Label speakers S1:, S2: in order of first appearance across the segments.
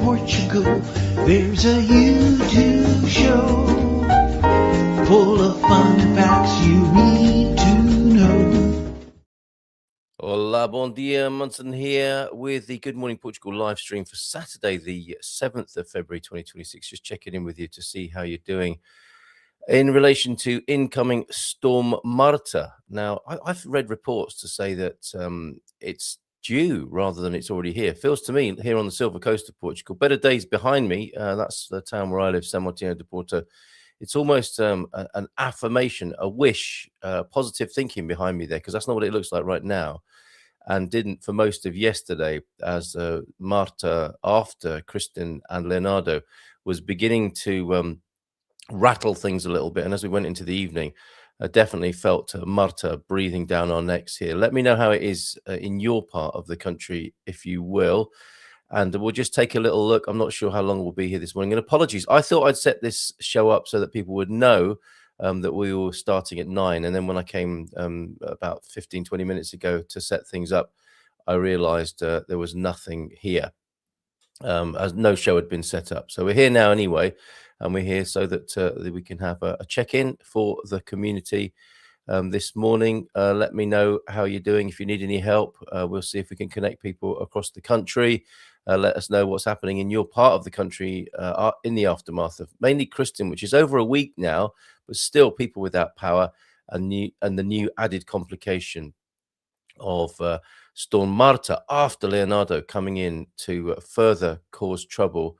S1: Portugal. There's a YouTube show full of fun facts you need to know.
S2: Olá Bom Dia, Munson here with the Good Morning Portugal live stream for Saturday, the 7th of February 2026. Just checking in with you to see how you're doing in relation to incoming Storm Marta. Now, I've read reports to say that it's due rather than it's already here. Feels to me here on the Silver Coast of Portugal. Better days behind me. That's the town where I live, San Martino de Porto. It's almost an affirmation, a wish, positive thinking behind me there, because that's not what it looks like right now, and didn't for most of yesterday, as Marta, after Kristin and Leonardo, was beginning to rattle things a little bit. And as we went into the evening, I definitely felt Marta breathing down our necks here. Let me know how it is in your part of the country, if you will. And we'll just take a little look. I'm not sure how long we'll be here this morning. And apologies, I thought I'd set this show up so that people would know that we were starting at 9. And then when I came about 15, 20 minutes ago to set things up, I realized there was nothing here, as no show had been set up. So we're here now anyway. And we're here so that we can have a check-in for the community this morning. Let me know how you're doing. If you need any help, we'll see if we can connect people across the country. Let us know what's happening in your part of the country in the aftermath of mainly Kristin, which is over a week now, but still people without power, and the new added complication of Storm Marta after Leonardo coming in to further cause trouble.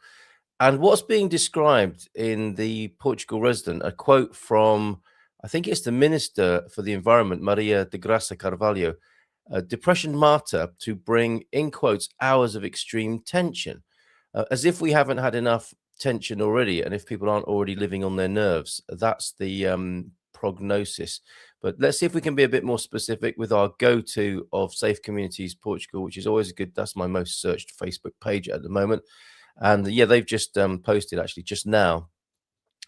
S2: And what's being described in the Portugal Resident, a quote from, I think it's the Minister for the Environment, Maria de Graça Carvalho, Depression Marta to bring, in quotes, hours of extreme tension, as if we haven't had enough tension already, and if people aren't already living on their nerves. That's the prognosis. But let's see if we can be a bit more specific with our go-to of Safe Communities Portugal, which is always good. That's my most searched Facebook page at the moment. And yeah, they've just posted actually just now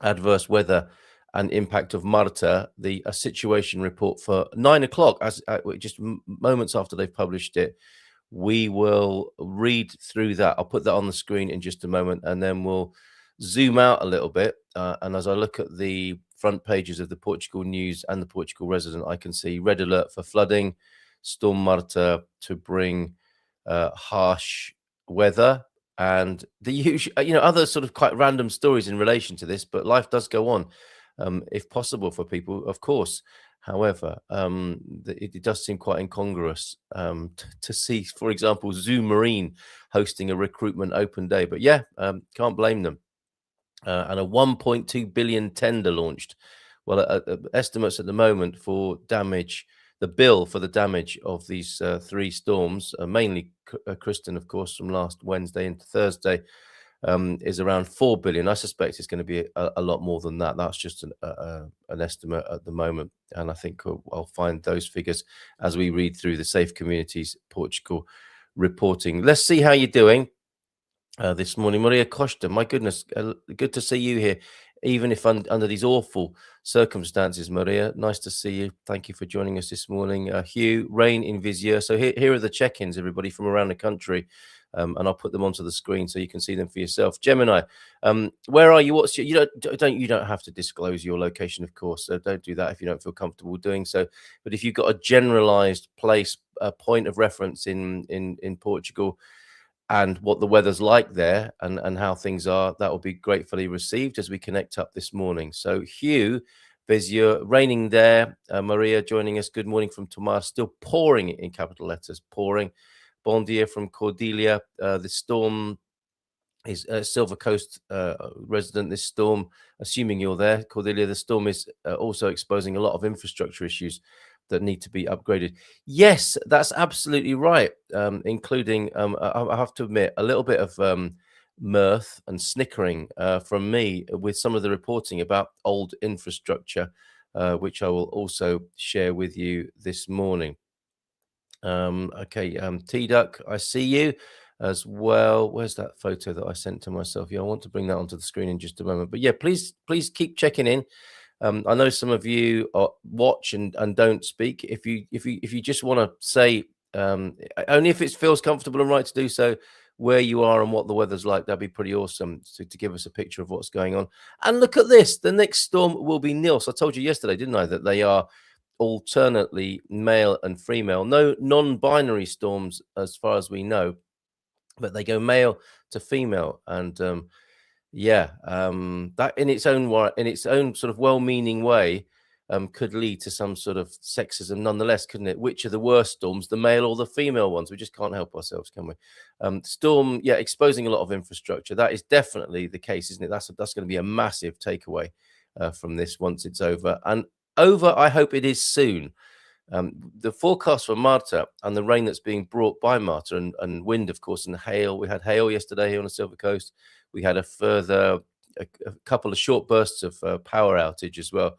S2: adverse weather and impact of Marta, a situation report for 9 o'clock, as just moments after they've published it. We will read through that. I'll put that on the screen in just a moment, and then we'll zoom out a little bit. And as I look at the front pages of the Portugal News and the Portugal Resident, I can see red alert for flooding, Storm Marta to bring harsh weather, and the usual, other sort of quite random stories in relation to this. But life does go on. If possible for people, of course. However, it does seem quite incongruous to see, for example, Zoo Marine hosting a recruitment open day. But yeah, can't blame them. And a 1.2 billion tender launched. Well, estimates at the moment for damage, the bill for the damage of these 3 storms, mainly Kristin, of course, from last Wednesday into Thursday, is around 4 billion. I suspect it's going to be a lot more than that. That's just an estimate at the moment, and I think I'll find those figures as we read through the Safe Communities Portugal reporting. Let's see how you're doing this morning. Maria Costa, my goodness, good to see you here, even if under these awful circumstances. Maria, nice to see you. Thank you for joining us this morning. Hugh, rain in Vizier. So here are the check-ins, everybody, from around the country. And I'll put them onto the screen so you can see them for yourself. Gemini, where are you? What's your, you don't have to disclose your location, of course. So don't do that if you don't feel comfortable doing so. But if you've got a generalized place, a point of reference in Portugal, and what the weather's like there, and how things are, that will be gratefully received as we connect up this morning. So Hugh, Vizier, raining there. Maria joining us. Good morning from Tomar. Still pouring in capital letters, pouring. Bon dia from Cordelia. The storm is Silver Coast resident. This storm, assuming you're there, Cordelia, the storm is also exposing a lot of infrastructure issues that need to be upgraded. Yes, that's absolutely right, including, I have to admit, a little bit of mirth and snickering from me with some of the reporting about old infrastructure, which I will also share with you this morning. Okay, T-Duck, I see you as well. Where's that photo that I sent to myself? Yeah, I want to bring that onto the screen in just a moment. But yeah, please keep checking in. I know some of you watch and don't speak. If you just want to say, only if it feels comfortable and right to do so, where you are and what the weather's like. That'd be pretty awesome to give us a picture of what's going on. And look at this. The next storm will be Nils. I told you yesterday, didn't I, that they are alternately male and female. No non-binary storms as far as we know, but they go male to female. And that in its own sort of well-meaning way could lead to some sort of sexism nonetheless, couldn't it? Which are the worst storms, the male or the female ones? We just can't help ourselves, can we? Storm, exposing a lot of infrastructure. That is definitely the case, isn't it? That's going to be a massive takeaway from this once it's over. And over, I hope it is soon. The forecast for Marta and the rain that's being brought by Marta and wind, of course, and hail. We had hail yesterday here on the Silver Coast. We had a couple of short bursts of power outage as well.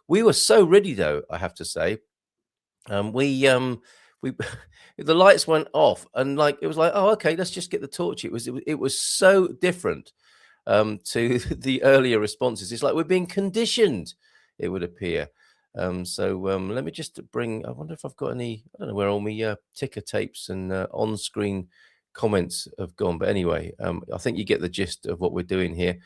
S2: We were so ready, though, I have to say. The lights went off, and it was like, oh, okay, let's just get the torch. It was so different to the earlier responses. It's like we're being conditioned, it would appear. Let me just I wonder if I've got any, I don't know where all my ticker tapes and on-screen comments have gone. But anyway, I think you get the gist of what we're doing here.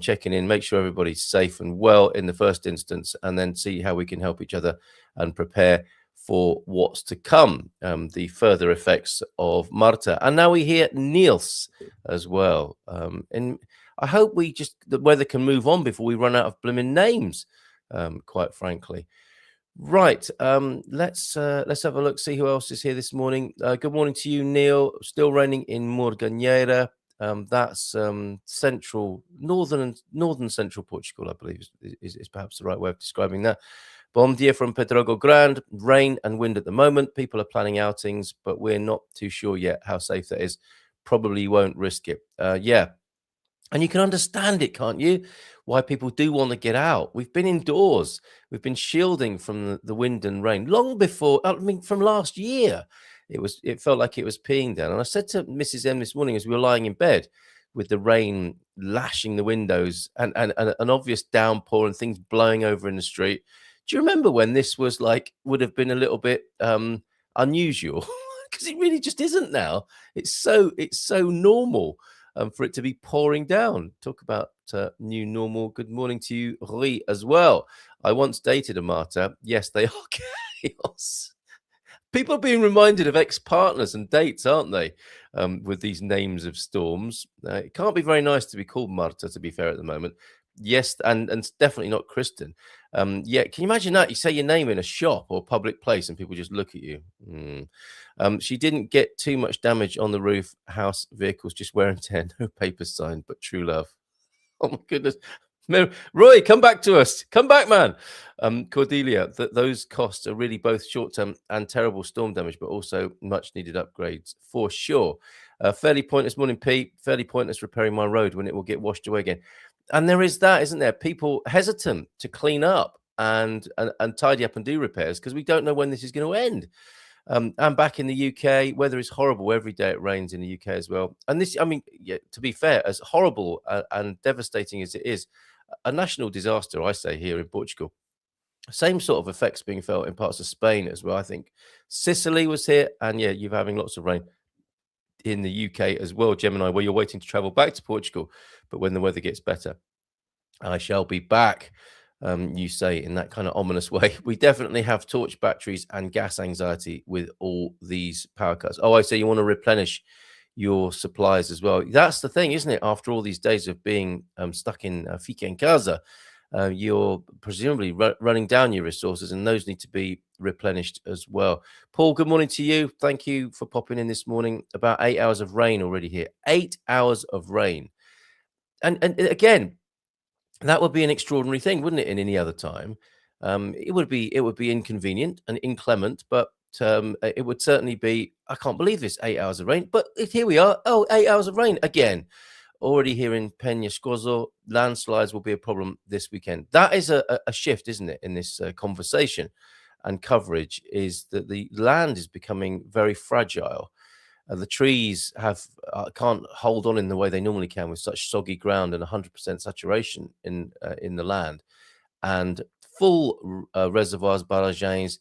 S2: Checking in, make sure everybody's safe and well in the first instance, and then see how we can help each other and prepare for what's to come, the further effects of Marta. And now we hear Niels as well. And I hope the weather can move on before we run out of blooming names. Quite frankly. Right, let's have a look, see who else is here this morning. Good morning to you, Neil. Still raining in Morganheira. That's northern central Portugal, I believe is perhaps the right way of describing that. Bom dia from Pedrogo Grande. Rain and wind at the moment. People are planning outings, but we're not too sure yet how safe that is. Probably won't risk it. And you can understand it, can't you? Why people do want to get out. We've been indoors. We've been shielding from the wind and rain long before. I mean, from last year, it felt like it was peeing down. And I said to Mrs. M this morning as we were lying in bed with the rain lashing the windows and an obvious downpour and things blowing over in the street. Do you remember when this was would have been a little bit unusual? Because it really just isn't now. It's so normal. For it to be pouring down. Talk about new normal. Good morning to you, Rui, as well. I once dated a Marta. Yes, they are chaos. People are being reminded of ex-partners and dates, aren't they? With these names of storms. It can't be very nice to be called Marta, to be fair, at the moment. Yes, and it's definitely not Kristin. Can you imagine that? You say your name in a shop or public place and people just look at you. She didn't get too much damage on the roof. House, vehicles, just wear and tear. No papers signed, but true love. Oh, my goodness. Roy, come back to us. Come back, man. Cordelia, those costs are really both short-term and terrible storm damage, but also much-needed upgrades for sure. Fairly pointless, morning, Pete. Fairly pointless repairing my road when it will get washed away again. And there is that, isn't there? People hesitant to clean up and tidy up and do repairs because we don't know when this is going to end. I'm back in the UK. Weather is horrible. Every day it rains in the UK as well. And this, I mean, to be fair, as horrible and devastating as it is, a national disaster, I say, here in Portugal. Same sort of effects being felt in parts of Spain as well. I think Sicily was here, and you're having lots of rain in the UK as well, Gemini, where you're waiting to travel back to Portugal. But when the weather gets better, I shall be back. You say in that kind of ominous way. We definitely have torch batteries and gas anxiety with all these power cuts. Oh, I say you want to replenish your supplies as well. That's the thing, isn't it? After all these days of being stuck in fica en casa, you're presumably running down your resources, and those need to be replenished as well. Paul, good morning to you. Thank you for popping in this morning. About 8 hours of rain already here. 8 hours of rain. And again, that would be an extraordinary thing, wouldn't it, in any other time? It would be inconvenient and inclement, but it would certainly be, I can't believe this, 8 hours of rain. But here we are. Oh, 8 hours of rain again. Already here in Penhascoso, landslides will be a problem this weekend. That is a shift, isn't it, in this conversation and coverage, is that the land is becoming very fragile. The trees can't hold on in the way they normally can with such soggy ground and 100% saturation in the land, and full reservoirs, barragens,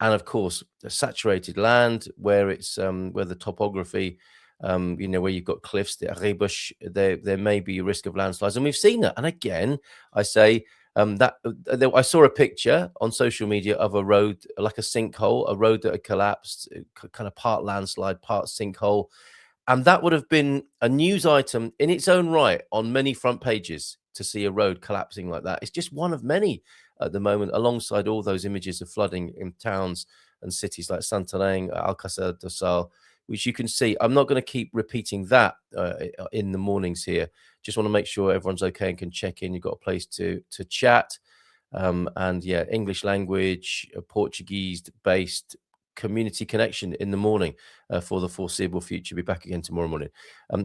S2: and of course the saturated land where it's where the topography where you've got cliffs, the Rebush, there may be a risk of landslides. And we've seen that. And again, I say I saw a picture on social media of a road, like a sinkhole, a road that had collapsed, kind of part landslide, part sinkhole. And that would have been a news item in its own right on many front pages to see a road collapsing like that. It's just one of many at the moment, alongside all those images of flooding in towns and cities like Santarém, Alcácer do Sal, which you can see. I'm not going to keep repeating that in the mornings here. Just want to make sure everyone's okay and can check in. You've got a place to chat. And yeah, English language, Portuguese-based community connection in the morning for the foreseeable future. Be back again tomorrow morning.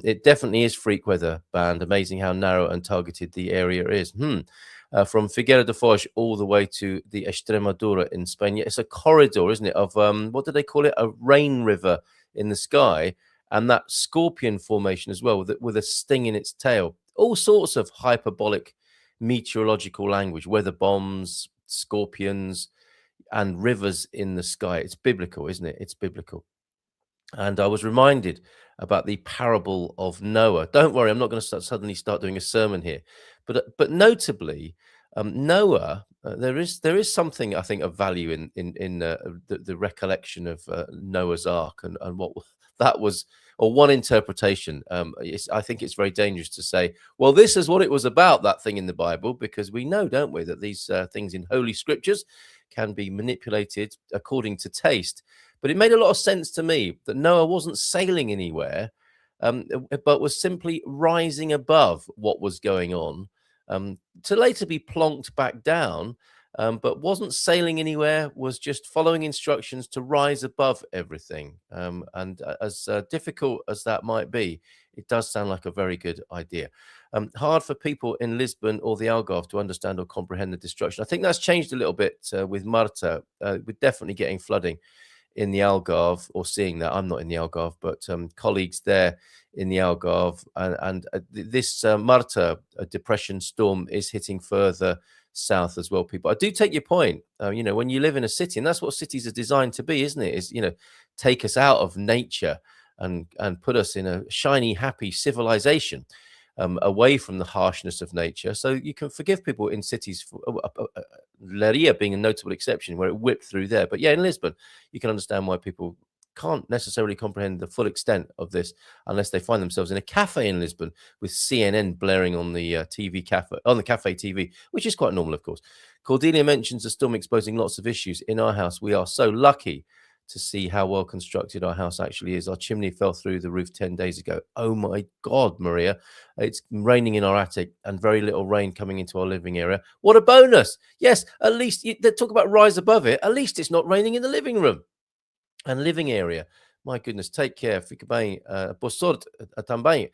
S2: It definitely is freak weather band. Amazing how narrow and targeted the area is. From Figueira de Foz all the way to the Extremadura in Spain. Yeah, it's a corridor, isn't it, of what do they call it? A rain river in the sky, and that scorpion formation as well, with a sting in its tail. All sorts of hyperbolic meteorological language, weather bombs, scorpions, and rivers in the sky. It's biblical, isn't it? It's biblical. And I was reminded about the parable of Noah. Don't worry, I'm not going to suddenly start doing a sermon here, but notably, Noah. There is something, I think, of value in the recollection of Noah's Ark and what that was, or one interpretation. I think it's very dangerous to say, well, this is what it was about, that thing in the Bible, because we know, don't we, that these things in Holy Scriptures can be manipulated according to taste. But it made a lot of sense to me that Noah wasn't sailing anywhere, but was simply rising above what was going on, to later be plonked back down, but wasn't sailing anywhere, was just following instructions to rise above everything. And as difficult as that might be, it does sound like a very good idea. Hard for people in Lisbon or the Algarve to understand or comprehend the destruction. I think that's changed a little bit with Marta. We're definitely getting flooding in the Algarve, or seeing that. I'm not in the Algarve, but colleagues there in the Algarve, and this Marta depression storm is hitting further south as well, people. I do take your point. When you live in a city, and that's what cities are designed to be, isn't it? Is, take us out of nature and put us in a shiny, happy civilization, away from the harshness of nature. So you can forgive people in cities, Leiria being a notable exception, where it whipped through there. But yeah, in Lisbon, you can understand why people can't necessarily comprehend the full extent of this unless they find themselves in a cafe in Lisbon with CNN blaring on the TV cafe, on the cafe TV, which is quite normal, of course. Cordelia mentions the storm exposing lots of issues in our house. We are so lucky to see how well constructed our house actually is. Our chimney fell through the roof 10 days ago. Oh my God, Maria. It's raining in our attic and very little rain coming into our living area. What a bonus. Yes, at least they talk about rise above it. At least it's not raining in the living room and living area. My goodness, take care. Fica bem. Boa sorte também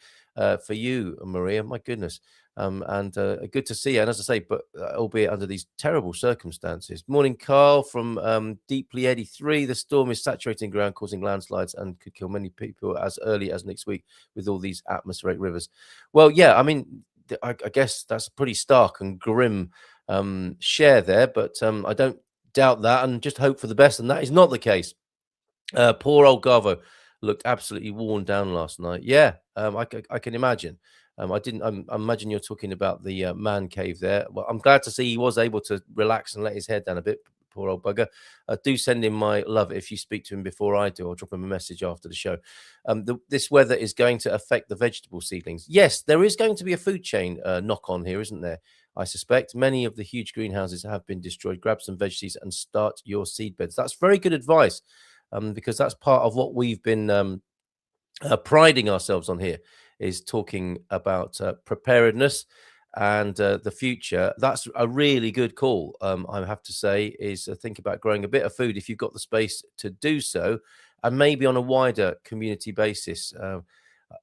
S2: for you, Maria. My goodness. And good to see you. And as I say, but albeit under these terrible circumstances. Morning, Carl from Deeply 83. The storm is saturating ground, causing landslides, and could kill many people as early as next week with all these atmospheric rivers. Well, yeah, I mean, I guess that's a pretty stark and grim share there, but I don't doubt that, and just hope for the best. And that is not the case. Poor old Gavo looked absolutely worn down last night. Yeah, I can imagine. I imagine you're talking about the man cave there. Well, I'm glad to see he was able to relax and let his head down a bit. Poor old bugger. Do send him my love if you speak to him before I do. I'll drop him a message after the show. This weather is going to affect the vegetable seedlings. Yes, there is going to be a food chain knock on here, isn't there? I suspect many of the huge greenhouses have been destroyed. Grab some veg seeds and start your seed beds. That's very good advice, because that's part of what we've been priding ourselves on here, is talking about preparedness and the future. That's a really good call, I have to say, is think about growing a bit of food if you've got the space to do so, and maybe on a wider community basis.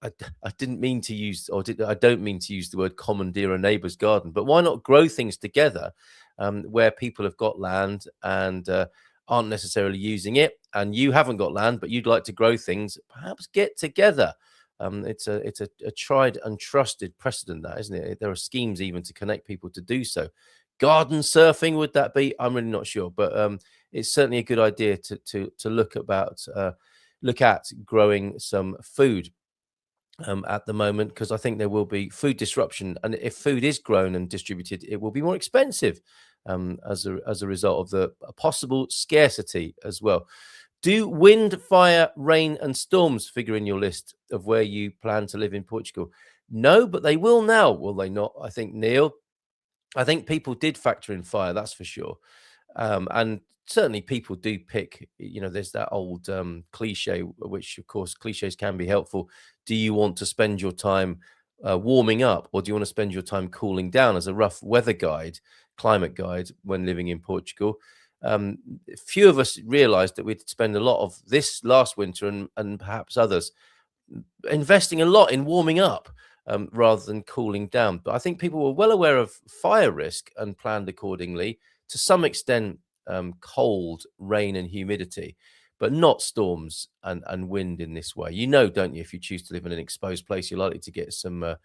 S2: I didn't mean to use, I don't mean to use the word commandeer a neighbour's garden, but why not grow things together where people have got land and aren't necessarily using it, and you haven't got land but you'd like to grow things? Perhaps get together. It's a tried and trusted precedent, that, isn't it? There are schemes even to connect people to do so. Garden surfing, would that be? I'm really not sure, but it's certainly a good idea to look at growing some food. at the moment, because I think there will be food disruption, and if food is grown and distributed, it will be more expensive as a result of the possible scarcity as well. Do wind, fire, rain, and storms figure in your list of where you plan to live in Portugal? No, but they will now, will they not? I think, Neil. I think people did factor in fire, that's for sure. And certainly people do pick, there's that old cliche, which of course cliches can be helpful. Do you want to spend your time warming up, or do you want to spend your time cooling down as a rough weather guide, climate guide when living in Portugal? Few of us realized that we'd spend a lot of this last winter and perhaps others investing a lot in warming up rather than cooling down. But I think people were well aware of fire risk and planned accordingly. To some extent, cold, rain, and humidity, but not storms and wind in this way. Don't you? If you choose to live in an exposed place, you're likely to get some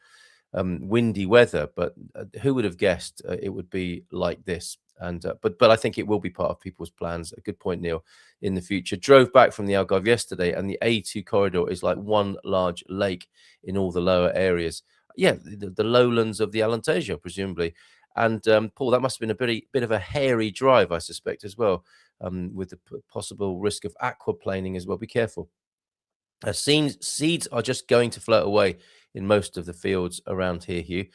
S2: windy weather. But who would have guessed it would be like this? And but I think it will be part of people's plans. A good point, Neil. In the future, drove back from the Algarve yesterday, and the A2 corridor is like one large lake in all the lower areas. Yeah, the lowlands of the Alentejo, presumably. And Paul, that must have been a bit of a hairy drive, I suspect, as well, with the possible risk of aquaplaning as well. Be careful. Seeds are just going to float away in most of the fields around here, Hugh.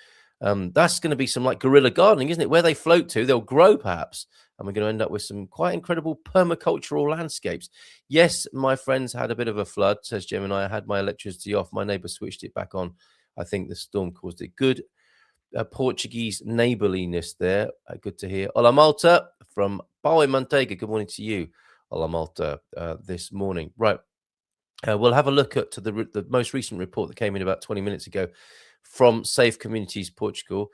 S2: That's going to be some like guerrilla gardening, isn't it? Where they float to, they'll grow perhaps. And we're going to end up with some quite incredible permacultural landscapes. Yes, my friends had a bit of a flood, says Gemini. I had my electricity off. My neighbour switched it back on. I think the storm caused it. Good Portuguese neighbourliness there. Good to hear. Olá Malta from Pau e Manteiga. Good morning to you, Olá Malta, this morning. Right. We'll have a look at the most recent report that came in about 20 minutes ago from Safe Communities Portugal.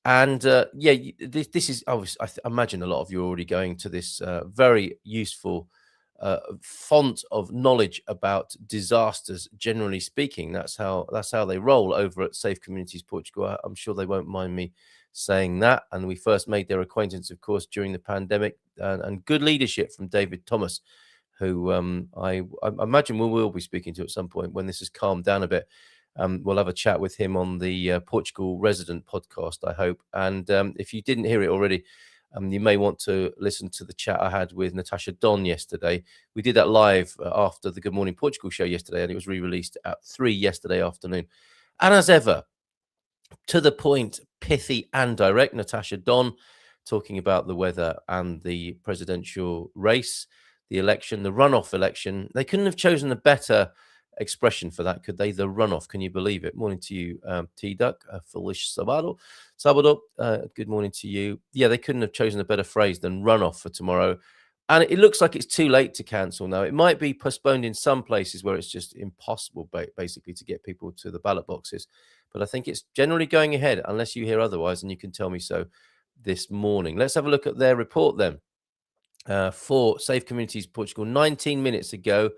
S2: And this is obviously, I imagine a lot of you are already going to this very useful font of knowledge about disasters. Generally speaking, that's how they roll over at Safe Communities Portugal. I'm sure they won't mind me saying that. And we first made their acquaintance, of course, during the pandemic, and good leadership from David Thomas, who I imagine we will be speaking to at some point when this has calmed down a bit. We'll have a chat with him on the Portugal Resident podcast, I hope. And if you didn't hear it already, you may want to listen to the chat I had with Natasha Don yesterday. We did that live after the Good Morning Portugal show yesterday, and it was re-released at 3 yesterday afternoon. And as ever, to the point, pithy and direct, Natasha Don talking about the weather and the presidential race, the election, the runoff election. They couldn't have chosen a better expression for that, could they? The runoff. Can you believe it? Morning to you, T-Duck. Foolish Sabado. Good morning to you. Yeah, they couldn't have chosen a better phrase than runoff for tomorrow. And it looks like it's too late to cancel now. It might be postponed in some places where it's just impossible, basically, to get people to the ballot boxes. But I think it's generally going ahead, unless you hear otherwise, and you can tell me so this morning. Let's have a look at their report then. For Safe Communities Portugal, 19 minutes ago,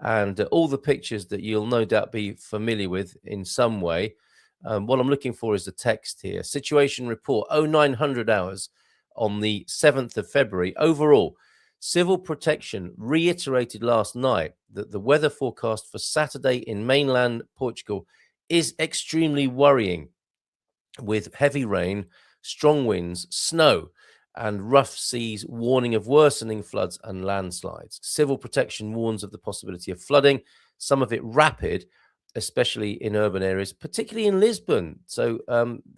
S2: and all the pictures that you'll no doubt be familiar with in some way. What I'm looking for is the text here. Situation report, 0900 hours on the 7th of February. Overall, Civil Protection reiterated last night that the weather forecast for Saturday in mainland Portugal is extremely worrying, with heavy rain, strong winds, snow, and rough seas, warning of worsening floods and landslides. Civil Protection warns of the possibility of flooding, some of it rapid, especially in urban areas, particularly in Lisbon. So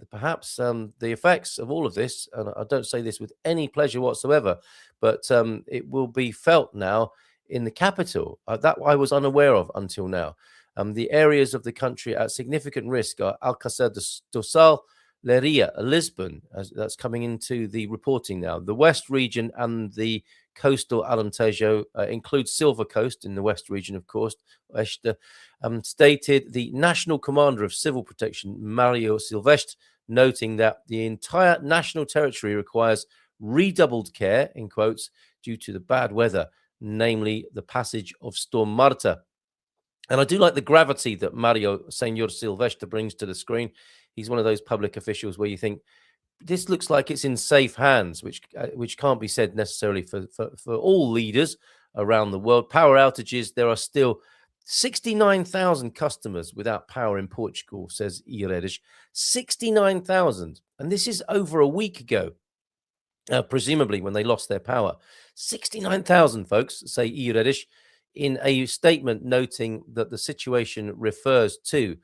S2: perhaps the effects of all of this, and I don't say this with any pleasure whatsoever, but it will be felt now in the capital. That I was unaware of until now. The areas of the country at significant risk are Alcácer do Sal, Leiria, Lisbon, that's coming into the reporting now. The West region and the coastal Alentejo includes Silver Coast in the West region, of course. Stated the National Commander of Civil Protection, Mario Silvestre, noting that the entire national territory requires redoubled care, in quotes, due to the bad weather, namely the passage of Storm Marta. And I do like the gravity that Mario Senor Silvestre brings to the screen. He's one of those public officials where you think this looks like it's in safe hands, which can't be said necessarily for all leaders around the world. Power outages, there are still 69,000 customers without power in Portugal, says Iredes. 69,000. And this is over a week ago, presumably when they lost their power. 69,000, folks, say Iredes, in a statement noting that the situation refers to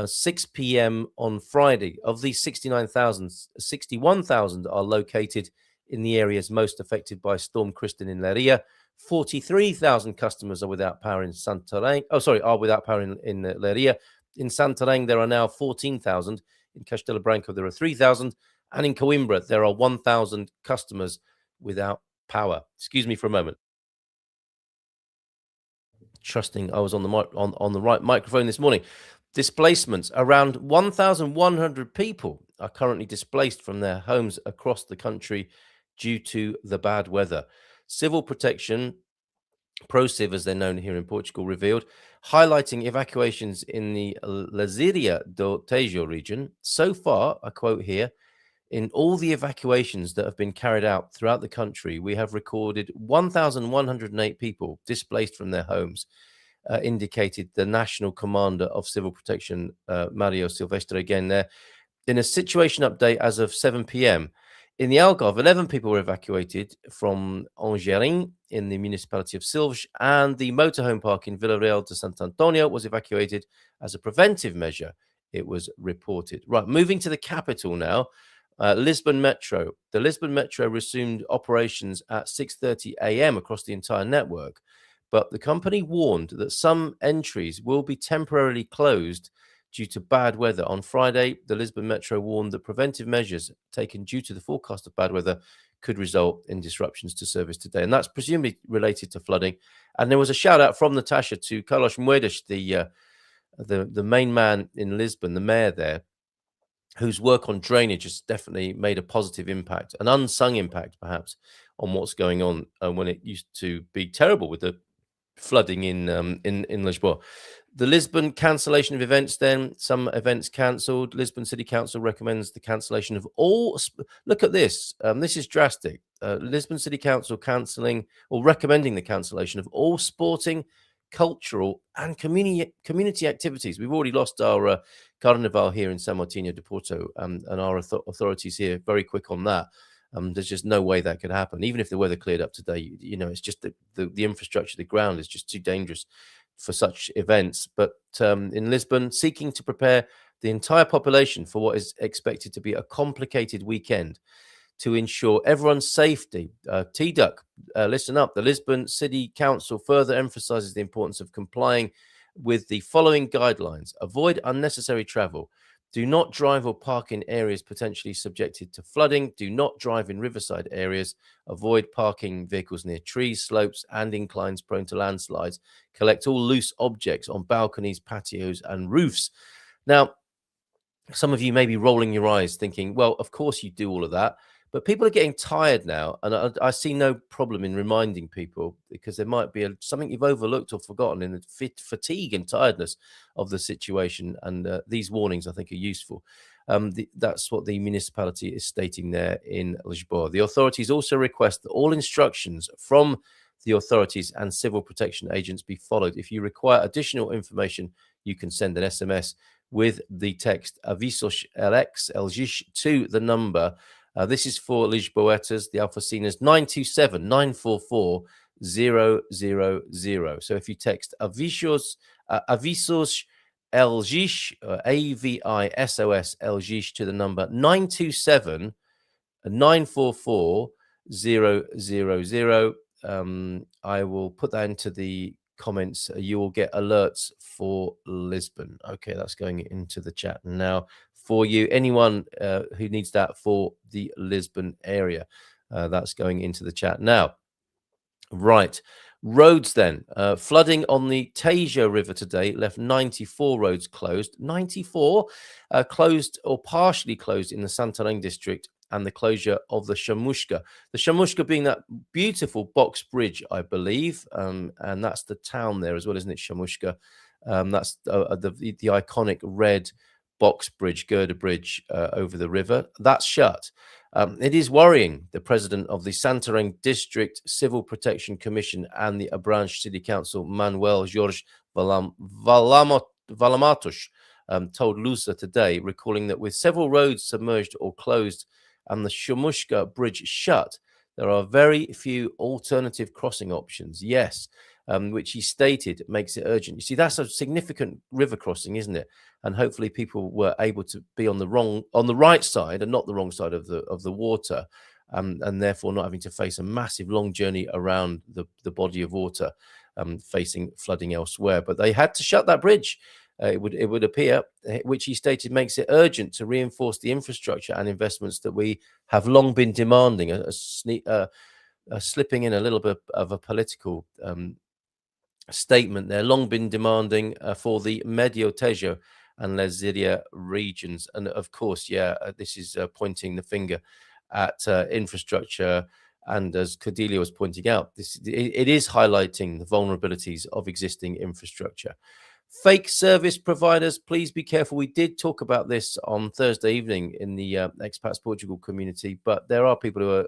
S2: 6 p.m. on Friday. Of these 69,000, 61,000 are located in the areas most affected by Storm Kristin in Leiria. 43,000 customers are without power in Santarém. Are without power in Leiria. In Santarém, there are now 14,000. In Castelo Branco, there are 3,000. And in Coimbra, there are 1,000 customers without power. Excuse me for a moment. Trusting I was on the right microphone this morning. Displacements. Around 1,100 people are currently displaced from their homes across the country due to the bad weather. Civil Protection, ProCiv as they're known here in Portugal, revealed, highlighting evacuations in the Leiria do Tejo region. So far, I quote here, in all the evacuations that have been carried out throughout the country, we have recorded 1,108 people displaced from their homes, indicated the National Commander of Civil Protection, Mario Silvestre, again there. In a situation update as of 7 p.m., in the Algarve, 11 people were evacuated from Angerim in the municipality of Silves, and the motorhome park in Villarreal de Sant Antonio was evacuated as a preventive measure, it was reported. Right, moving to the capital now. Lisbon Metro. The Lisbon Metro resumed operations at 6:30 a.m. across the entire network, but the company warned that some entries will be temporarily closed due to bad weather. On Friday, the Lisbon Metro warned that preventive measures taken due to the forecast of bad weather could result in disruptions to service today, and that's presumably related to flooding. And there was a shout out from Natasha to Carlos Moedas, the main man in Lisbon, the mayor there, whose work on drainage has definitely made a positive impact, an unsung impact perhaps, on what's going on when it used to be terrible with the flooding in Lisbon. The Lisbon cancellation of events then, some events cancelled. Lisbon City Council recommends the cancellation of all, look at this, this is drastic. Lisbon City Council cancelling or recommending the cancellation of all sporting, cultural and community activities. We've already lost our Carnival here in San Martinho de Porto, and our authorities here very quick on that. There's just no way that could happen. Even if the weather cleared up today, it's just the infrastructure, the ground is just too dangerous for such events. But in Lisbon, seeking to prepare the entire population for what is expected to be a complicated weekend to ensure everyone's safety. TDUC, listen up. The Lisbon City Council further emphasizes the importance of complying with the following guidelines. Avoid unnecessary travel. Do not drive or park in areas potentially subjected to flooding. Do not drive in riverside areas. Avoid parking vehicles near trees, slopes, and inclines prone to landslides. Collect all loose objects on balconies, patios, and roofs. Now, some of you may be rolling your eyes thinking, well, of course you do all of that. But people are getting tired now, and I see no problem in reminding people, because there might be something you've overlooked or forgotten in the fatigue and tiredness of the situation. And these warnings, I think, are useful. That's what the municipality is stating there in Lisboa. The authorities also request that all instructions from the authorities and civil protection agents be followed. If you require additional information, you can send an SMS with the text Avisos LX to the number. This is for Lisboetas, the Alfacinas, 927-944-000. So if you text Avisos LX, AVISOS LX to the number 927-944-000, I will put that into the comments. You will get alerts for Lisbon. Okay, that's going into the chat now for you. Anyone who needs that for the Lisbon area, that's going into the chat now. Right, roads then. Flooding on the Tejo River today left 94 roads closed. 94 closed or partially closed in the Santarém district, and the closure of the Chamusca. The Chamusca being that beautiful box bridge, I believe, and that's the town there as well, isn't it, Chamusca? That's the iconic red box bridge, girder bridge over the river. That's shut. It is worrying the president of the Santarém District Civil Protection Commission and the Abranches City Council, Manuel Jorge Valamatos told Lusa today, recalling that with several roads submerged or closed and the Shumushka bridge shut, there are very few alternative crossing options. Yes, which he stated makes it urgent. You see, that's a significant river crossing, isn't it? And hopefully people were able to be on the right side and not the wrong side of the water, and therefore not having to face a massive long journey around the body of water, facing flooding elsewhere. But they had to shut that bridge. It would appear, which he stated makes it urgent to reinforce the infrastructure and investments that we have long been demanding. Slipping in a little bit of a political statement there, long been demanding for the Mediotejo and Leziria regions. And of course, this is pointing the finger at infrastructure. And as Cordelia was pointing out, it is highlighting the vulnerabilities of existing infrastructure. Fake service providers, please be careful. We did talk about this on Thursday evening in the Expats Portugal community, but there are people who are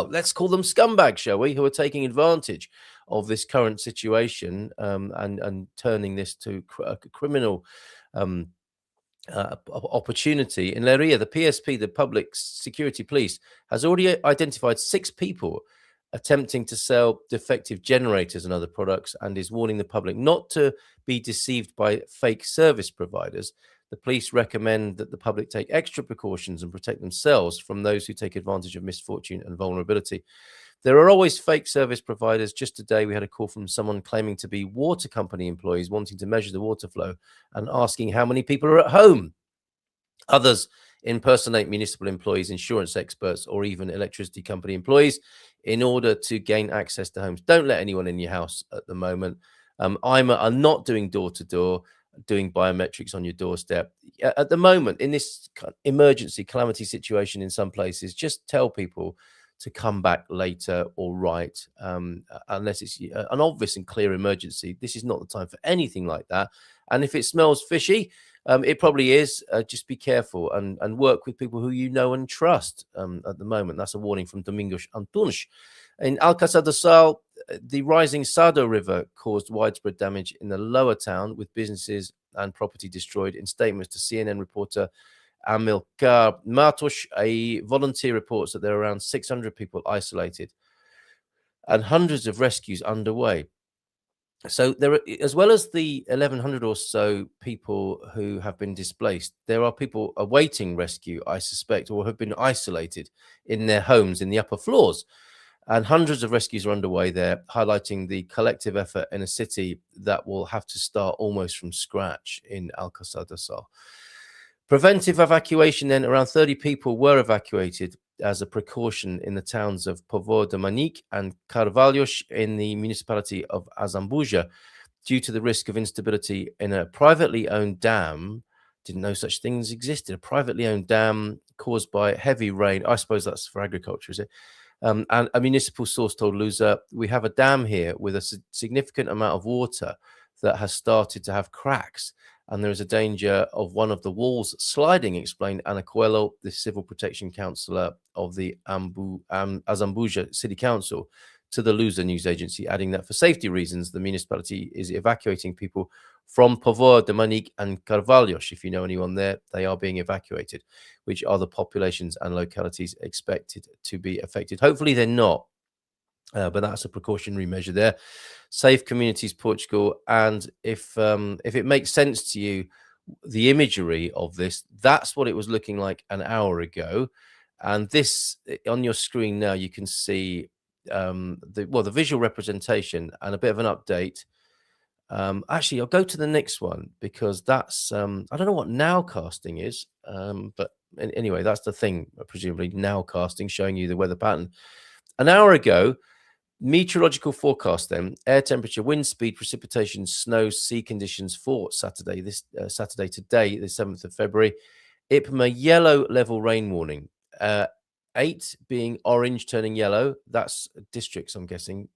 S2: let's call them scumbags, shall we, who are taking advantage of this current situation and turning this to a criminal opportunity. In Leiria, the PSP, the Public Security Police, has already identified 6 people attempting to sell defective generators and other products, and is warning the public not to be deceived by fake service providers. The police recommend that the public take extra precautions and protect themselves from those who take advantage of misfortune and vulnerability. There are always fake service providers. Just today, we had a call from someone claiming to be water company employees wanting to measure the water flow and asking how many people are at home. Others impersonate municipal employees, insurance experts, or even electricity company employees in order to gain access to homes. Don't let anyone in your house at the moment. are not doing door-to-door, doing biometrics on your doorstep. At the moment, in this emergency calamity situation in some places, just tell people to come back later or write, unless it's an obvious and clear emergency. This is not the time for anything like that. And if it smells fishy, it probably is. Just be careful and work with people who you know and trust at the moment. That's a warning from Domingos Antunes. In Alcázar do Sal, the rising Sado River caused widespread damage in the lower town, with businesses and property destroyed. In statements to CNN reporter Amilcar Matos, a volunteer, reports that there are around 600 people isolated and hundreds of rescues underway. So there are, as well as the 1,100 or so people who have been displaced, there are people awaiting rescue, I suspect, or have been isolated in their homes in the upper floors. And hundreds of rescues are underway there, highlighting the collective effort in a city that will have to start almost from scratch in Alcázar do Sal. Preventive evacuation then, around 30 people were evacuated as a precaution in the towns of Povoa de Manique and Carvalhos in the municipality of Azambuja, due to the risk of instability in a privately owned dam. Didn't know such things existed. A privately owned dam caused by heavy rain. I suppose that's for agriculture, is it? And a municipal source told Lusa, we have a dam here with a significant amount of water that has started to have cracks, and there is a danger of one of the walls sliding, explained Ana Coelho, the civil protection councillor of the Azambuja City Council, to the Lusa news agency, adding that for safety reasons, the municipality is evacuating people from Povoa de Manique and Carvalhos. If you know anyone there, they are being evacuated, which are the populations and localities expected to be affected. Hopefully they're not, but that's a precautionary measure there. Safe Communities Portugal. And if it makes sense to you, the imagery of this, that's what it was looking like an hour ago. And this, on your screen now, you can see the visual representation and a bit of an update. Actually, I'll go to the next one, because that's I don't know what nowcasting is, but anyway, that's the thing, presumably nowcasting, showing you the weather pattern. An hour ago, meteorological forecast then: air temperature, wind speed, precipitation, snow, sea conditions for Saturday, Saturday today, the 7th of February. IPMA yellow level rain warning. 8 being orange, turning yellow. That's districts, I'm guessing.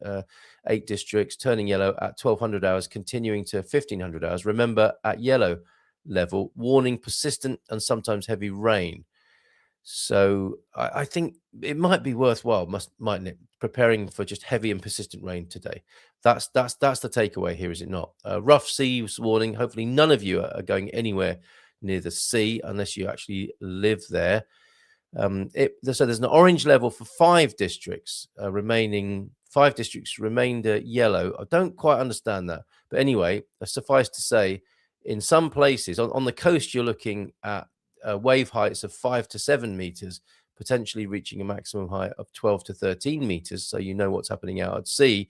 S2: 8 districts turning yellow at 1200 hours, continuing to 1500 hours. Remember, at yellow level, warning persistent and sometimes heavy rain. So I think it might be worthwhile, mightn't it, preparing for just heavy and persistent rain today. That's the takeaway here, is it not? Rough seas warning. Hopefully, none of you are going anywhere near the sea unless you actually live there. So there's an orange level for 5 districts, remaining 5 districts remained yellow. I don't quite understand that, but anyway, suffice to say, in some places on the coast, you're looking at wave heights of 5 to 7 meters, potentially reaching a maximum height of 12 to 13 meters. So you know what's happening out at sea.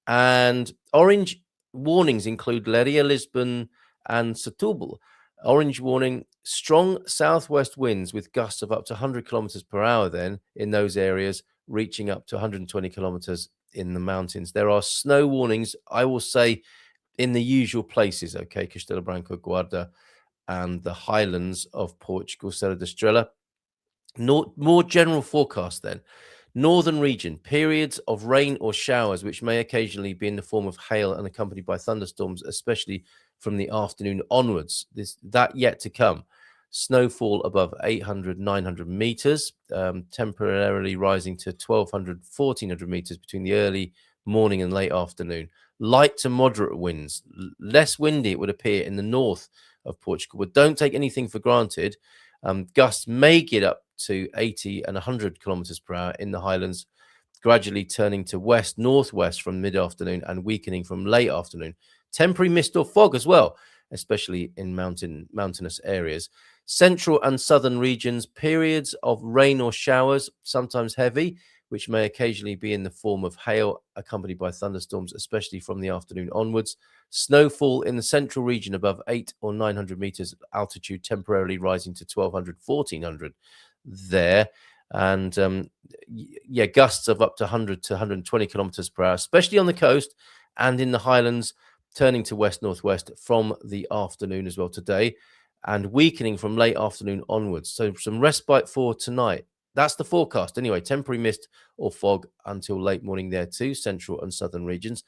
S2: And orange warnings include Leiria, Lisbon, and Setúbal. Orange warning: strong southwest winds with gusts of up to 100 kilometers per hour. Then in those areas, reaching up to 120 kilometers in the mountains. There are snow warnings, I will say, in the usual places. Okay, Castelo Branco, Guarda, and the highlands of Portugal, Serra da Estrela. More general forecast then. Northern region, periods of rain or showers, which may occasionally be in the form of hail and accompanied by thunderstorms, especially from the afternoon onwards. That yet to come. Snowfall above 800, 900 meters, temporarily rising to 1,200, 1,400 meters between the early morning and late afternoon. Light to moderate winds, less windy, it would appear, in the north of Portugal, but don't take anything for granted. Gusts may get up to 80 and 100 kilometers per hour in the highlands, gradually turning to west-northwest from mid-afternoon and weakening from late afternoon. Temporary mist or fog as well, especially in mountainous areas. Central and southern regions, periods of rain or showers, sometimes heavy, which may occasionally be in the form of hail accompanied by thunderstorms, especially from the afternoon onwards. Snowfall in the central region above 800 or 900 meters altitude, temporarily rising to 1,200, 1,400 there. And gusts of up to 100 to 120 kilometers per hour, especially on the coast and in the highlands, turning to west-northwest from the afternoon as well today, and weakening from late afternoon onwards. So some respite for tonight. That's the forecast anyway. Temporary mist or fog until late morning there too, central and southern regions.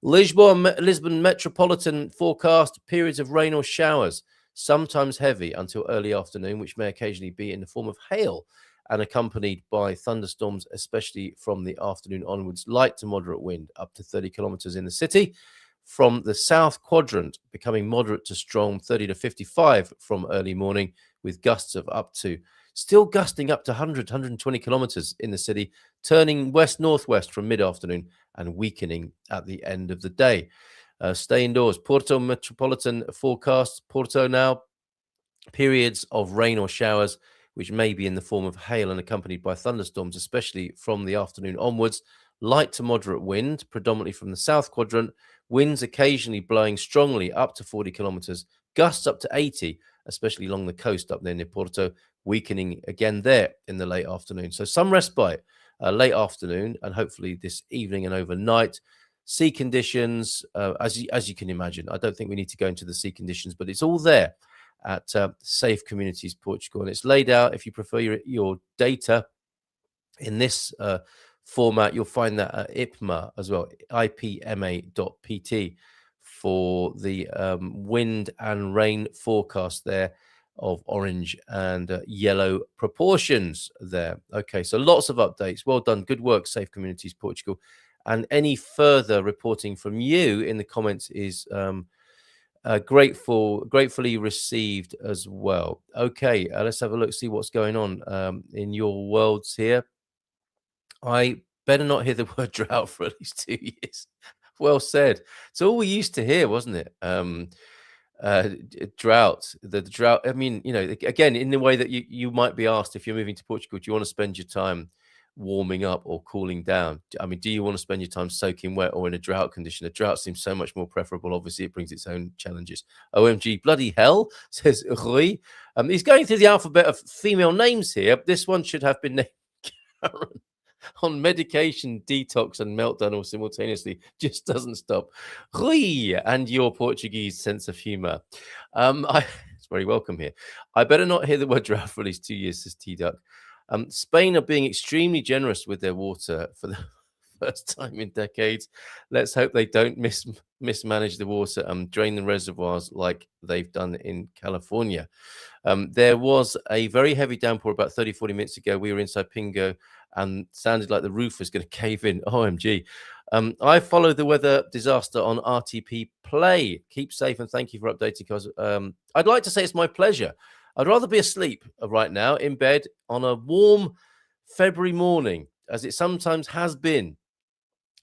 S2: Lisbon metropolitan forecast, periods of rain or showers, sometimes heavy until early afternoon, which may occasionally be in the form of hail and accompanied by thunderstorms, especially from the afternoon onwards. Light to moderate wind up to 30 kilometers in the city. From the south quadrant, becoming moderate to strong, 30 to 55 from early morning, with gusts of up to, still gusting up to 100, 120 kilometers in the city, turning west-northwest from mid-afternoon and weakening at the end of the day. Stay indoors. Porto metropolitan forecast. Porto now, periods of rain or showers, which may be in the form of hail and accompanied by thunderstorms, especially from the afternoon onwards. Light to moderate wind, predominantly from the south quadrant. Winds occasionally blowing strongly up to 40 kilometers. Gusts up to 80, especially along the coast up there near Porto. Weakening again there in the late afternoon. So some respite late afternoon and hopefully this evening and overnight. Sea conditions, as you can imagine. I don't think we need to go into the sea conditions, but it's all there at Safe Communities Portugal, and it's laid out. If you prefer your data in this format, you'll find that at IPMA as well, ipma.pt, for the wind and rain forecast there of orange and yellow proportions there. Okay, so lots of updates. Well done. Good work, Safe Communities Portugal. And any further reporting from you in the comments is gratefully received as well. Okay, let's have a look, see what's going on in your worlds here. I better not hear the word drought for at least 2 years. Well said. It's all we used to hear, wasn't it? Drought, the drought. I mean, you know, again, in the way that you might be asked if you're moving to Portugal, do you want to spend your time warming up or cooling down? I mean, do you want to spend your time soaking wet or in a drought condition? A drought seems so much more preferable. Obviously, it brings its own challenges. OMG, bloody hell, says Rui. He's going through the alphabet of female names here. This one should have been named Karen. On medication, detox, and meltdown all simultaneously, just doesn't stop. Rui, and your Portuguese sense of humor. It's very welcome here. I better not hear the word drought for at least 2 years, says T-Duck. Spain are being extremely generous with their water for first time in decades. Let's hope they don't mismanage the water and drain the reservoirs like they've done in California. There was a very heavy downpour about 30-40 minutes ago. We were inside Pingo and sounded like the roof was going to cave in. OMG. I follow the weather disaster on RTP Play. Keep safe and thank you for updating, because I'd like to say it's my pleasure. I'd rather be asleep right now in bed on a warm February morning, as it sometimes has been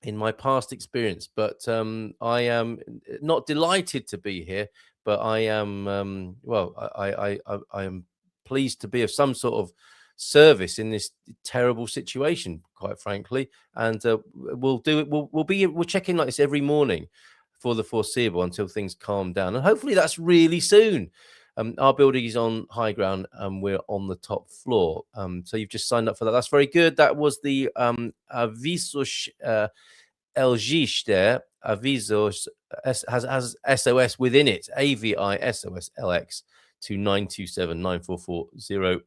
S2: in my past experience. But I am not delighted to be here, but I am, I am pleased to be of some sort of service in this terrible situation, quite frankly. And we'll do it. We'll check in like this every morning for the foreseeable until things calm down, and hopefully that's really soon. Our building is on high ground and we're on the top floor. So you've just signed up for that. That's very good. That was the Avisos LG there. Avisos has SOS within it. AVISOS LX to 927 944 000.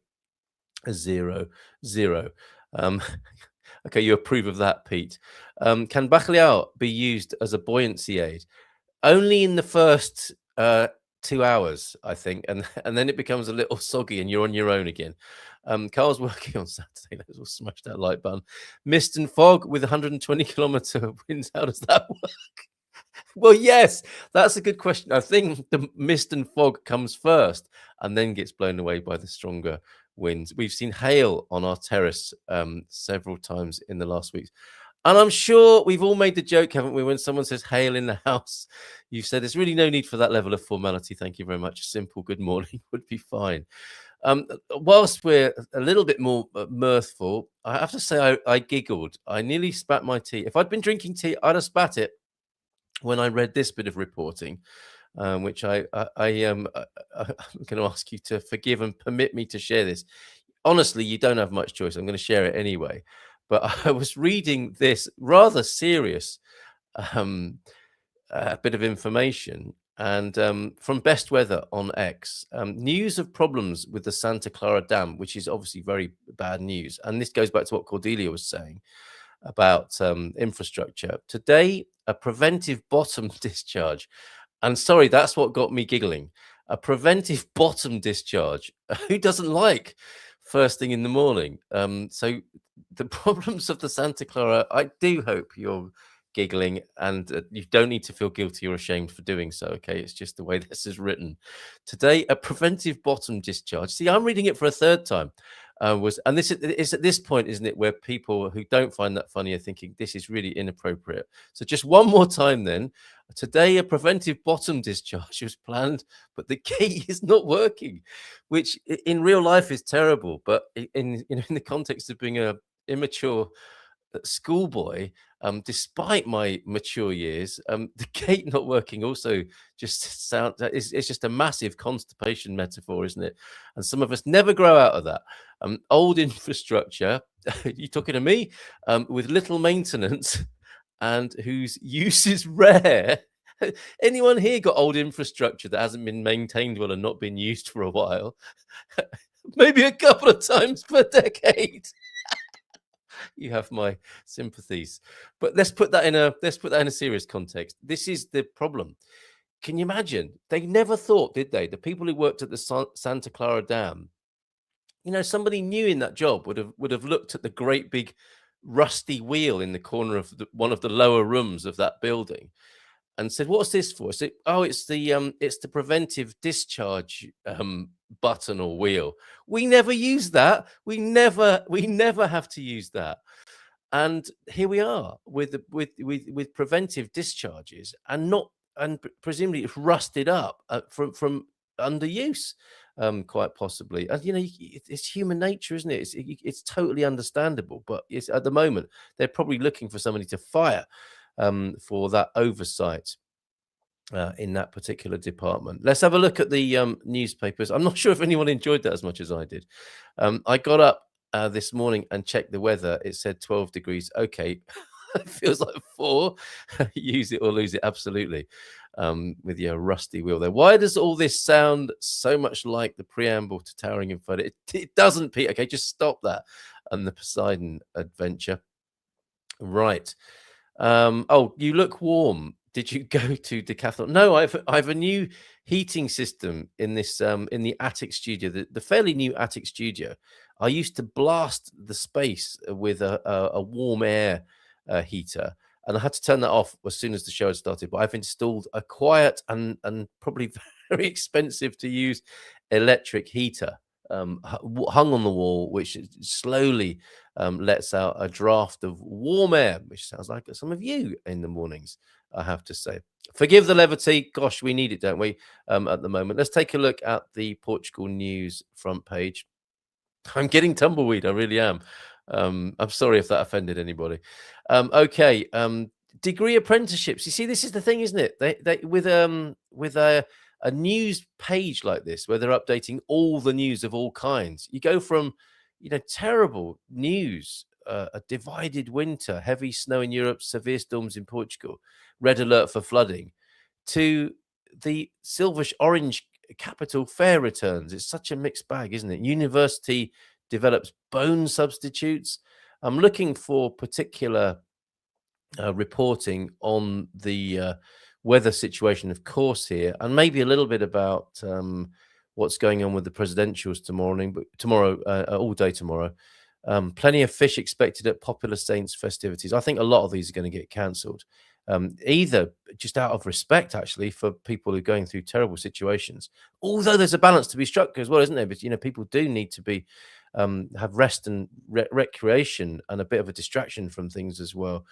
S2: Okay, you approve of that, Pete. Can bacalhau be used as a buoyancy aid? Only in the first 2 hours, I think, and then it becomes a little soggy and you're on your own again. Carl's working on Saturday. Let's all smash that like button. Mist and fog with 120-kilometer winds. How does that work? Well, yes, that's a good question. I think the mist and fog comes first and then gets blown away by the stronger winds. We've seen hail on our terrace several times in the last weeks. And I'm sure we've all made the joke, haven't we, when someone says hail in the house? You've said there's really no need for that level of formality. Thank you very much. A simple good morning would be fine. Whilst we're a little bit more mirthful, I have to say I giggled. I nearly spat my tea. If I'd been drinking tea, I'd have spat it when I read this bit of reporting, which I'm going to ask you to forgive and permit me to share this. Honestly, you don't have much choice. I'm going to share it anyway. But I was reading this rather serious bit of information, and from Best Weather on X, news of problems with the Santa Clara Dam, which is obviously very bad news. And this goes back to what Cordelia was saying about infrastructure. Today, a preventive bottom discharge. And sorry, that's what got me giggling. A preventive bottom discharge. Who doesn't like first thing in the morning? So the problems of the Santa Clara, I do hope you're giggling, and you don't need to feel guilty or ashamed for doing so. Okay, it's just the way this is written. Today, a preventive bottom discharge. See, I'm reading it for a third time. And this is at this point, isn't it, where people who don't find that funny are thinking this is really inappropriate. So just one more time then. Today, a preventive bottom discharge was planned, but the gate is not working, which in real life is terrible. But in the context of being a immature schoolboy, despite my mature years, the gate not working also just sounds, it's just a massive constipation metaphor, isn't it? And some of us never grow out of that. Old infrastructure, you talking to me, with little maintenance and whose use is rare. Anyone here got old infrastructure that hasn't been maintained well and not been used for a while? Maybe a couple of times per decade. You have my sympathies. But let's put that in a serious context. This is the problem. Can you imagine? They never thought, did they? The people who worked at the Santa Clara Dam, somebody new in that job would have looked at the great big rusty wheel in the corner of one of the lower rooms of that building and said, "What's this for?" I said, "Oh, it's the preventive discharge button or wheel. We never use that. We never have to use that." And here we are with preventive discharges, and presumably it's rusted up from underuse, quite possibly. And it's human nature, isn't it? It's totally understandable. But at the moment they're probably looking for somebody to fire for that oversight in that particular department. Let's have a look at the newspapers. I'm not sure if anyone enjoyed that as much as I did. I got up this morning and checked the weather. It said 12 degrees. Okay, it feels like 4. Use it or lose it, absolutely. With your rusty wheel there. Why does all this sound so much like the preamble to Towering Inferno? It doesn't, Pete. Okay, just stop that. And the Poseidon adventure. Right. Oh, you look warm. Did you go to Decathlon? No, I've a new heating system in this in the attic studio, the fairly new attic studio. I used to blast the space with a warm air heater, and I had to turn that off as soon as the show had started. But I've installed a quiet and probably very expensive to use electric heater hung on the wall, which slowly lets out a draft of warm air, which sounds like some of you in the mornings, I have to say. Forgive the levity. Gosh, we need it, don't we, at the moment? Let's take a look at the Portugal news front page. I'm getting tumbleweed. I really am. I'm sorry if that offended anybody. Okay. Degree apprenticeships. You see, this is the thing, isn't it? They with a news page like this, where they're updating all the news of all kinds. You go from, terrible news, a divided winter, heavy snow in Europe, severe storms in Portugal, red alert for flooding, to the silverish orange capital fair returns. It's such a mixed bag, isn't it? University develops bone substitutes. I'm looking for particular reporting on the weather situation, of course, here, and maybe a little bit about what's going on with the presidentials tomorrow, all day tomorrow. Plenty of fish expected at Popular Saints festivities. I think a lot of these are going to get cancelled, either just out of respect, actually, for people who are going through terrible situations. Although there's a balance to be struck as well, isn't there? But people do need to be have rest and recreation and a bit of a distraction from things as well.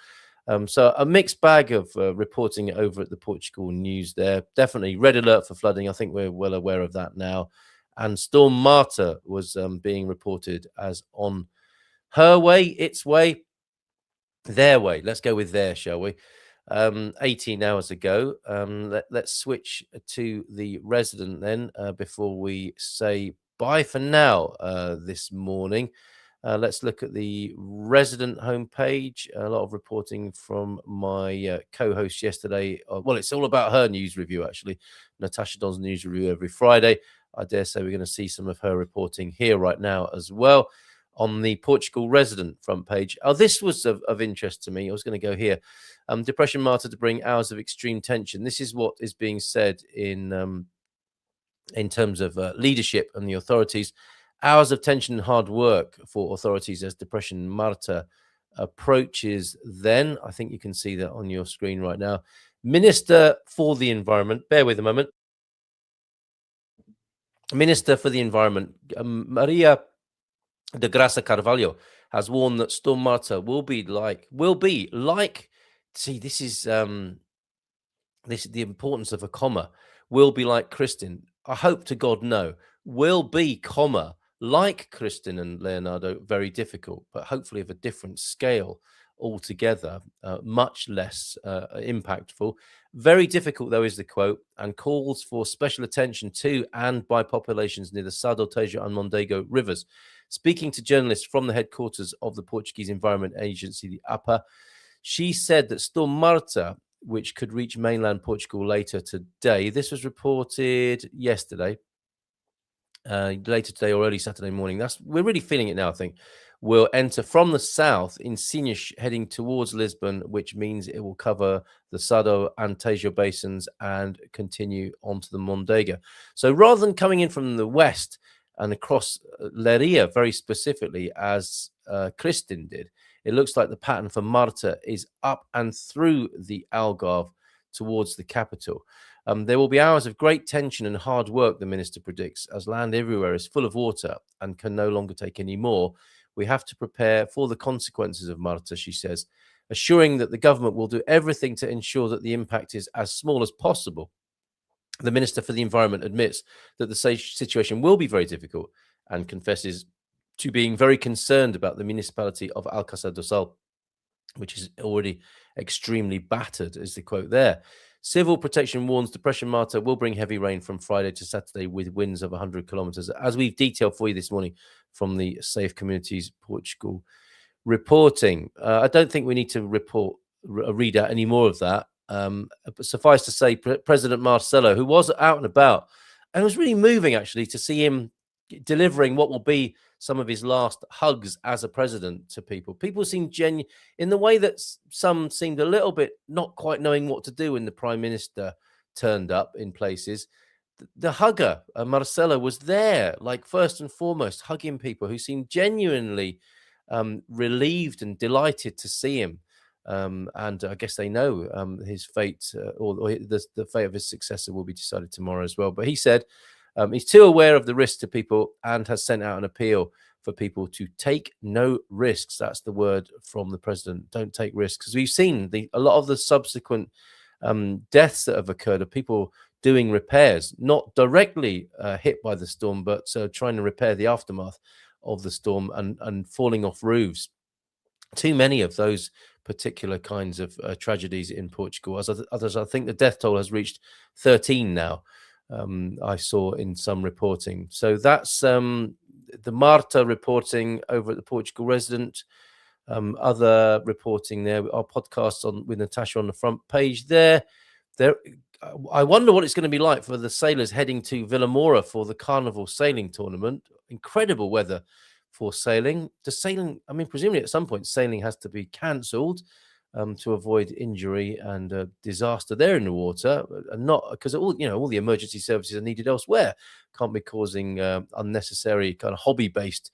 S2: So a mixed bag of reporting over at the Portugal news there. Definitely red alert for flooding. I think we're well aware of that now. And Storm Marta was being reported as on her way, its way, their way. Let's go with their, shall we? 18 hours ago. Let's switch to the resident then before we say bye for now this morning. Let's look at the resident homepage. A lot of reporting from my co-host yesterday. Well, it's all about her news review, actually. Natasha Don's news review every Friday. I dare say we're going to see some of her reporting here right now as well on the Portugal resident front page. Oh, this was of interest to me. I was going to go here. Depression Marta to bring hours of extreme tension. This is what is being said in terms of leadership and the authorities. Hours of tension and hard work for authorities as Depression Marta approaches then. I think you can see that on your screen right now. Minister for the Environment, bear with a moment. Minister for the Environment, Maria de Graça Carvalho, has warned that Storm Marta will be like, see, this is the importance of a comma, will be like Kristin. I hope to God, no, will be, comma, like Kristin and Leonardo, very difficult, but hopefully of a different scale altogether, much less impactful. Very difficult, though, is the quote, and calls for special attention to and by populations near the Sado, Tejo and Mondego rivers. Speaking to journalists from the headquarters of the Portuguese Environment Agency, the APA, she said that Storm Marta, which could reach mainland Portugal later today, this was reported yesterday, later today or early Saturday morning. We're really feeling it now, I think. Will enter from the south in Sines, heading towards Lisbon, which means it will cover the Sado and Tejo basins and continue onto the Mondego. So rather than coming in from the west and across Leiria very specifically, as Kristin did, it looks like the pattern for Marta is up and through the Algarve towards the capital. There will be hours of great tension and hard work, the minister predicts, as land everywhere is full of water and can no longer take any more. We have to prepare for the consequences of Marta, she says, assuring that the government will do everything to ensure that the impact is as small as possible. The Minister for the Environment admits that the situation will be very difficult and confesses to being very concerned about the municipality of Alcácer do Sal, which is already extremely battered, is the quote there. Civil Protection warns Depression Marta will bring heavy rain from Friday to Saturday with winds of 100 kilometers, as we've detailed for you this morning from the Safe Communities Portugal reporting. I don't think we need to read out any more of that. But suffice to say, President Marcelo, who was out and about, and it was really moving actually to see him, delivering what will be some of his last hugs as a president to people. People seem genuine in the way that some seemed a little bit not quite knowing what to do when the prime minister turned up in places. The hugger, Marcelo, was there, like first and foremost, hugging people who seemed genuinely relieved and delighted to see him. And I guess they know his fate or the fate of his successor will be decided tomorrow as well. But he said he's too aware of the risk to people and has sent out an appeal for people to take no risks. That's the word from the president. Don't take risks. Because we've seen a lot of the subsequent deaths that have occurred of people doing repairs, not directly hit by the storm, but trying to repair the aftermath of the storm and falling off roofs. Too many of those particular kinds of tragedies in Portugal. As others, I think the death toll has reached 13 now. I saw in some reporting. So that's the Marta reporting over at the Portugal Resident. Other reporting there. Our podcast with Natasha on the front page there. I wonder what it's going to be like for the sailors heading to Vilamora for the Carnival sailing tournament. Incredible weather for sailing. I mean, presumably at some point sailing has to be cancelled to avoid injury and disaster there in the water, and not because all the emergency services are needed elsewhere. Can't be causing unnecessary kind of hobby-based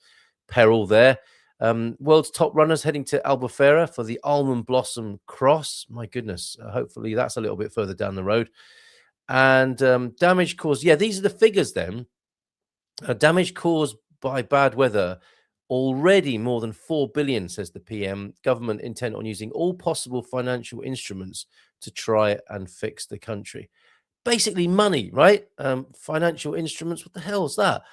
S2: peril there. World's top runners heading to Albufeira for the Almond Blossom Cross. My goodness, hopefully that's a little bit further down the road. And damage caused, these are the figures then. Damage caused by bad weather, already more than 4 billion, says the PM. Government intent on using all possible financial instruments to try and fix the country. Basically money, right? Financial instruments, what the hell is that?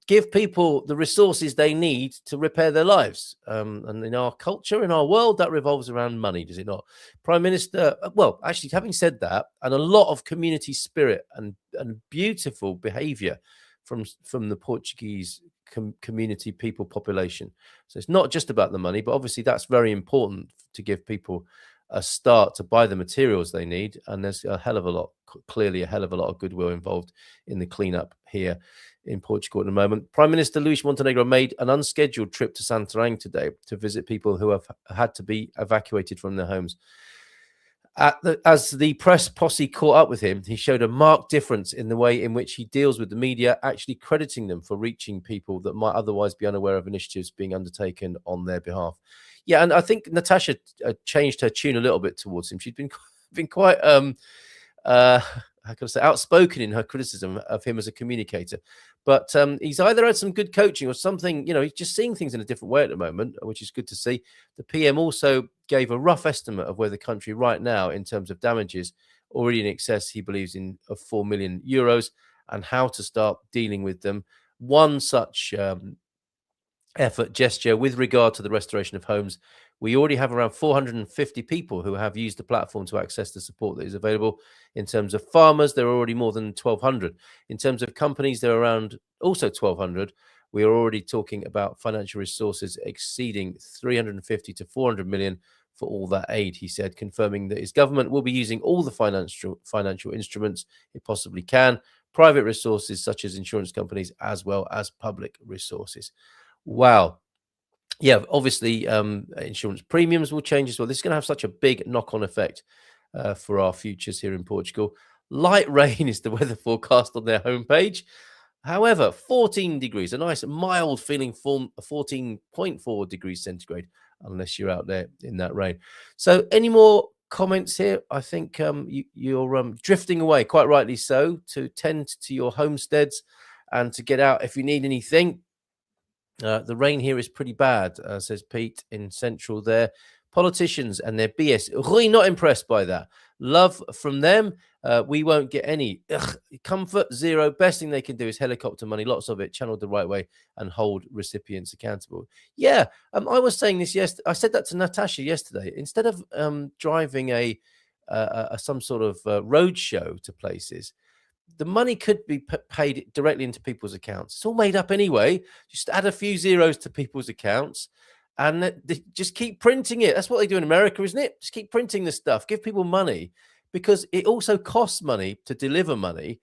S2: Give people the resources they need to repair their lives. And in our culture, in our world, that revolves around money, does it not? Prime Minister, well, actually, having said that, and a lot of community spirit and beautiful behavior from the Portuguese community people population. So it's not just about the money, but obviously that's very important to give people a start to buy the materials they need. And there's clearly a hell of a lot of goodwill involved in the cleanup here in Portugal at the moment. Prime Minister Luís Montenegro made an unscheduled trip to Santarém today to visit people who have had to be evacuated from their homes. As the press posse caught up with him, he showed a marked difference in the way in which he deals with the media, actually crediting them for reaching people that might otherwise be unaware of initiatives being undertaken on their behalf. Yeah, and I think Natasha changed her tune a little bit towards him. She's been quite how can I say, outspoken in her criticism of him as a communicator. But he's either had some good coaching or something, he's just seeing things in a different way at the moment, which is good to see. The PM also gave a rough estimate of where the country right now in terms of damages, already in excess, he believes, of 4 million euros, and how to start dealing with them. One such gesture with regard to the restoration of homes. We already have around 450 people who have used the platform to access the support that is available. In terms of farmers, there are already more than 1,200. In terms of companies, there are around also 1,200. We are already talking about financial resources exceeding 350 to 400 million for all that aid, he said, confirming that his government will be using all the financial instruments it possibly can, private resources such as insurance companies, as well as public resources. Wow. Yeah, obviously, insurance premiums will change as well. This is going to have such a big knock-on effect for our futures here in Portugal. Light rain is the weather forecast on their homepage. However, 14 degrees, a nice mild feeling form, 14.4 degrees centigrade, unless you're out there in that rain. So any more comments here? I think you're drifting away, quite rightly so, to tend to your homesteads and to get out if you need anything. The rain here is pretty bad, says Pete in Central there. Politicians and their BS. Really not impressed by that. Love from them. We won't get any. Comfort, zero. Best thing they can do is helicopter money, lots of it, channeled the right way and hold recipients accountable. Yeah, I was saying this yesterday. I said that to Natasha yesterday. Instead of driving some sort of road show to places, the money could be paid directly into people's accounts. It's all made up anyway. Just add a few zeros to people's accounts and just keep printing it. That's what they do in America, isn't it? Just keep printing this stuff. Give people money because it also costs money to deliver money.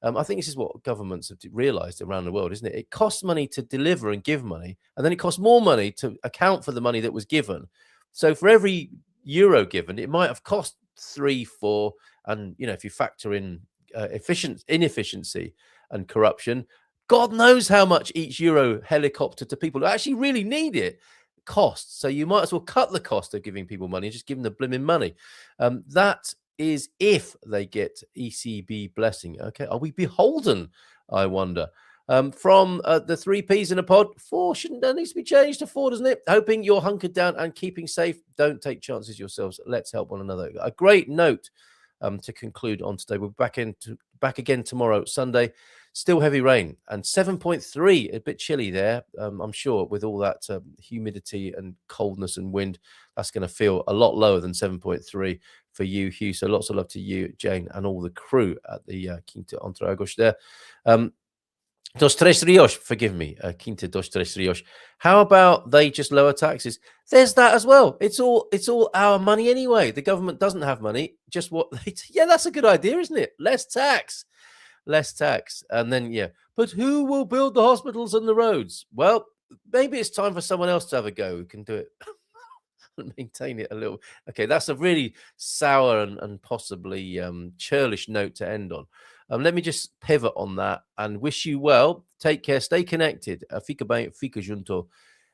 S2: I think this is what governments have realized around the world, isn't it? It costs money to deliver and give money, and then it costs more money to account for the money that was given. So for every euro given, it might have cost 3, 4, and if you factor in inefficiency and corruption, God knows how much each euro helicopter to people who actually really need it costs. So you might as well cut the cost of giving people money and just give them the blimmin' money. That is if they get ECB blessing. Okay, are we beholden, I wonder? From the 3 Ps in a pod, 4 shouldn't that needs to be changed to 4, doesn't it? Hoping you're hunkered down and keeping safe. Don't take chances yourselves. Let's help one another. A great note to conclude on today. We're back again tomorrow, Sunday. Still heavy rain and 7.3, a bit chilly there. I'm sure with all that humidity and coldness and wind, that's going to feel a lot lower than 7.3 for you, Hugh. So lots of love to you, Jane, and all the crew at the Quinta Entre Agos there. Dos Tres Rios, forgive me, Quinta Dos Tres Rios. How about they just lower taxes? There's that as well. It's all our money anyway. The government doesn't have money. Just what they yeah, that's a good idea, isn't it? Less tax. And then but who will build the hospitals and the roads? Well, maybe it's time for someone else to have a go who can do it and maintain it a little. Okay, that's a really sour and possibly churlish note to end on. Let me just pivot on that and wish you well. Take care, stay connected. Fica bem, fica junto.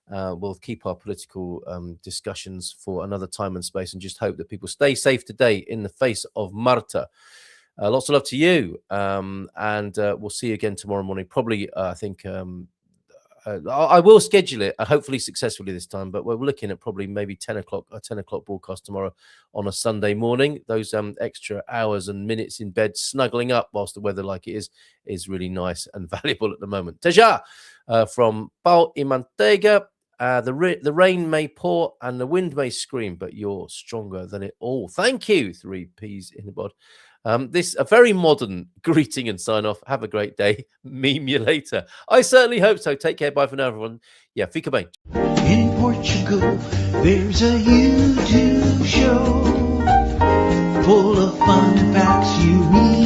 S2: We'll keep our political discussions for another time and space, and just hope that people stay safe today in the face of Marta. Lots of love to you, and we'll see you again tomorrow morning. Probably, I think I will schedule it, hopefully successfully this time, but we're looking at probably maybe 10 o'clock broadcast tomorrow on a Sunday morning. Those extra hours and minutes in bed snuggling up whilst the weather like it is really nice and valuable at the moment. Teja from Pau y Manteiga. The rain may pour and the wind may scream, but you're stronger than it all. Thank you, 3 Ps in the bod. This a very modern greeting and sign off. Have a great day. Meme you later. I certainly hope so. Take care. Bye for now, everyone. Yeah, fica bem.
S1: In Portugal, there's a YouTube show full of fun facts you need